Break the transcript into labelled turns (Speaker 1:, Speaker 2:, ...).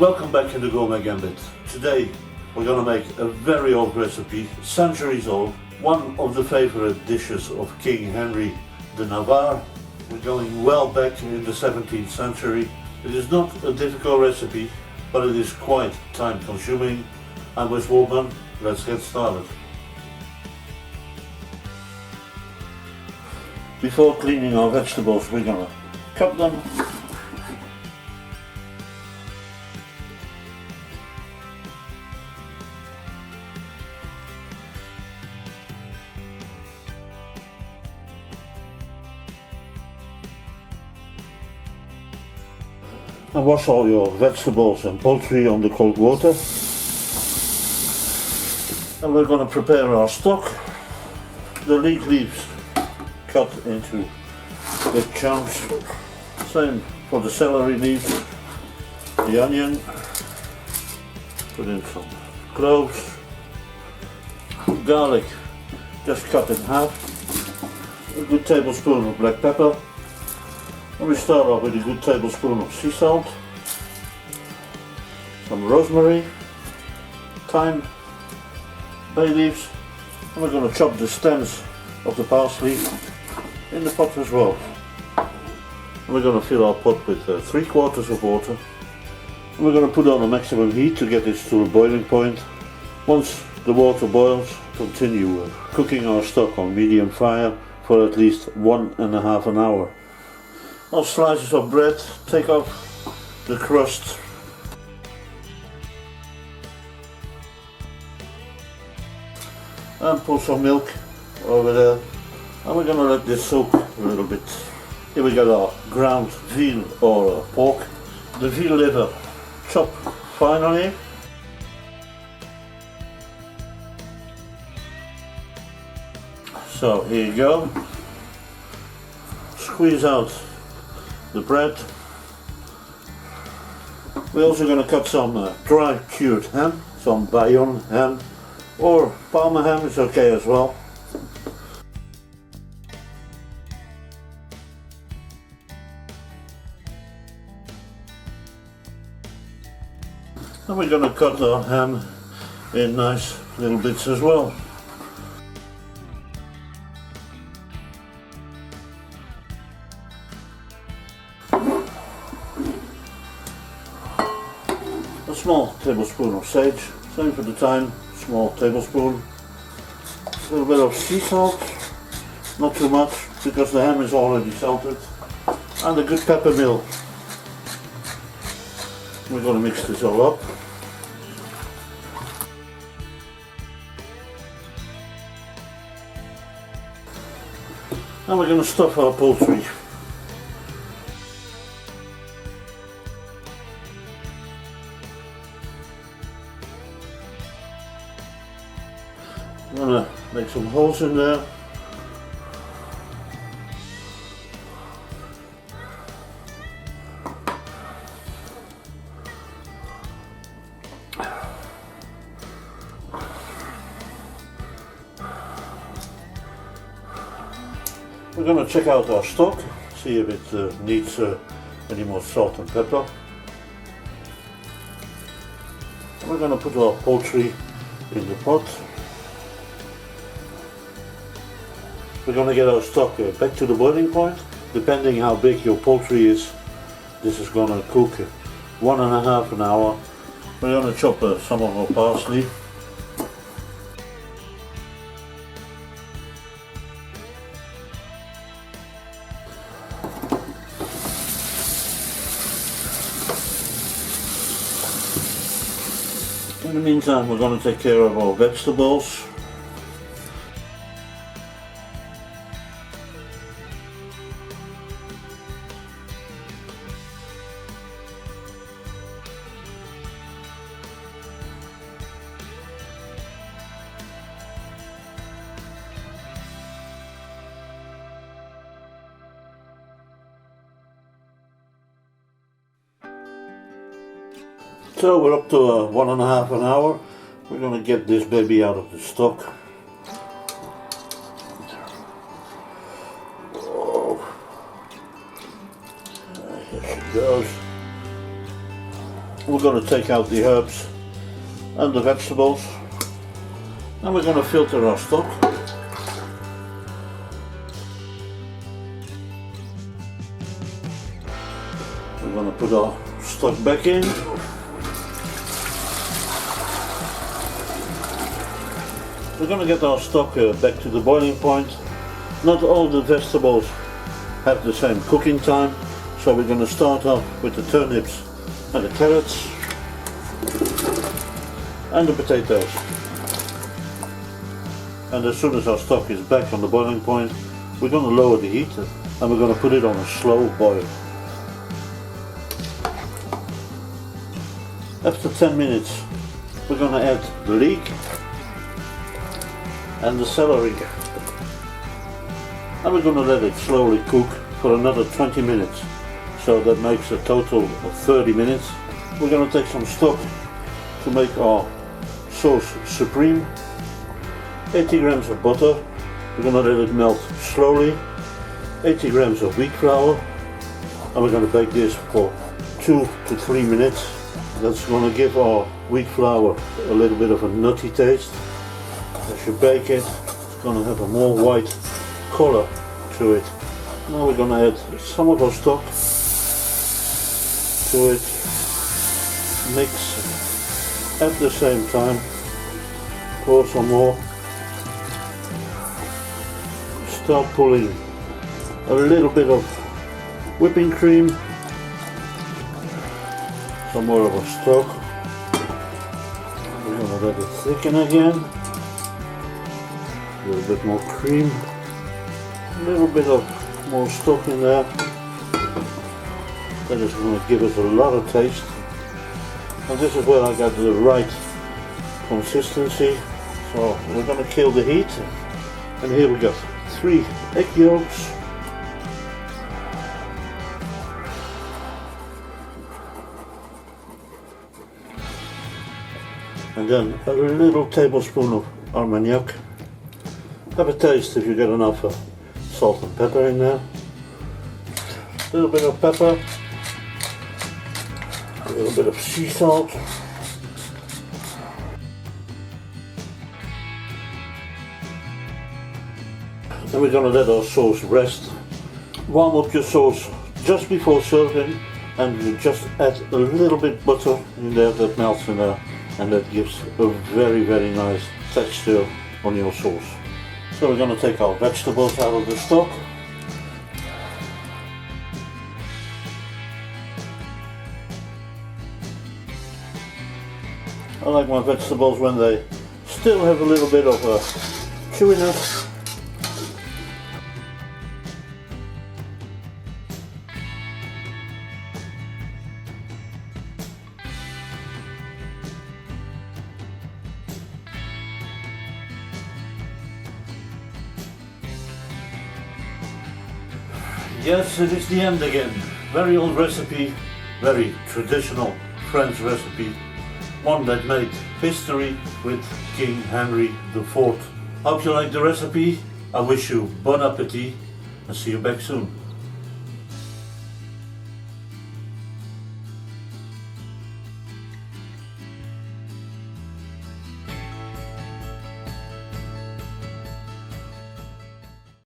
Speaker 1: Welcome back in the Gourmet Gambit. Today we're going to make a very old recipe, centuries old, one of the favorite dishes of King Henri de Navarre. We're going well back in the 17th century. It is not a difficult recipe, but it is quite time consuming. I'm Wes Wolfman, let's get started. Before cleaning our vegetables, we're going to cut them. And wash all your vegetables and poultry on the cold water. And we're going to prepare our stock. The leek leaves cut into big chunks. Same for the celery leaves. The onion. Put in some cloves. Garlic just cut in half. A good tablespoon of black pepper. And we start off with a good tablespoon of sea salt, some rosemary, thyme, bay leaves, and we're going to chop the stems of the parsley in the pot as well. And we're going to fill our pot with 3/4 of water. And we're going to put on a maximum heat to get this to a boiling point. Once the water boils, continue cooking our stock on medium fire for at least 1.5 hours. Our slices of bread, take off the crust. And put some milk over there. And we're going to let this soak a little bit. Here we got our ground veal or pork. The veal liver chopped finely. So here you go. Squeeze out the bread. We're also going to cut some dry cured ham, some Bayonne ham, or Parma ham is okay as well. And we're going to cut our ham in nice little bits as well. A small tablespoon of sage, same for the thyme, small tablespoon. A little bit of sea salt, not too much because the ham is already salted. And a good pepper mill. We're going to mix this all up. And we're going to stuff our poultry. I'm going to make some holes in there. We're going to check out our stock, see if it needs any more salt and pepper. And we're going to put our poultry in the pot. We're going to get our stock back to the boiling point. Depending how big your poultry is, this is going to cook 1.5 hours. We're going to chop some of our parsley. In the meantime, we're going to take care of our vegetables. So we're up to 1.5 hours. We're going to get this baby out of the stock. Oh. Here she goes. we're going to take out the herbs and the vegetables, and we're going to filter our stock. We're going to put our stock back in. We're going to get our stock back to the boiling point. Not all the vegetables have the same cooking time, so we're going to start off with the turnips and the carrots and the potatoes. And as soon as our stock is back on the boiling point, we're going to lower the heat and we're going to put it on a slow boil. After 10 minutes, we're going to add the leek and the celery, and we're going to let it slowly cook for another 20 minutes, so that makes a total of 30 minutes. We're going to take some stock to make our sauce supreme. 80 grams of butter, we're going to let it melt slowly. 80 grams of wheat flour, and we're going to bake this for 2 to 3 minutes. That's going to give our wheat flour a little bit of a nutty taste. As you bake it, it's going to have a more white color to it. Now we're going to add some of our stock to it, mix at the same time, pour some more, start pulling a little bit of whipping cream, some more of our stock. We're going to let it thicken again. A little bit more cream, a little bit of more stock in there. That is going to give us a lot of taste. And this is where I got the right consistency. So we're going to kill the heat. And here we got 3 egg yolks. And then a little tablespoon of Armagnac. Have a taste if you get enough salt and pepper in there. A little bit of pepper, a little bit of sea salt. Then we're going to let our sauce rest. Warm up your sauce just before serving, and you just add a little bit butter in there that melts in there, and that gives a very, very nice texture on your sauce. So we're going to take our vegetables out of the stock. I like my vegetables when they still have a little bit of chewiness. Yes, it is the end again. Very old recipe, very traditional French recipe. One that made history with King Henri IV. Hope you like the recipe. I wish you bon appetit and see you back soon.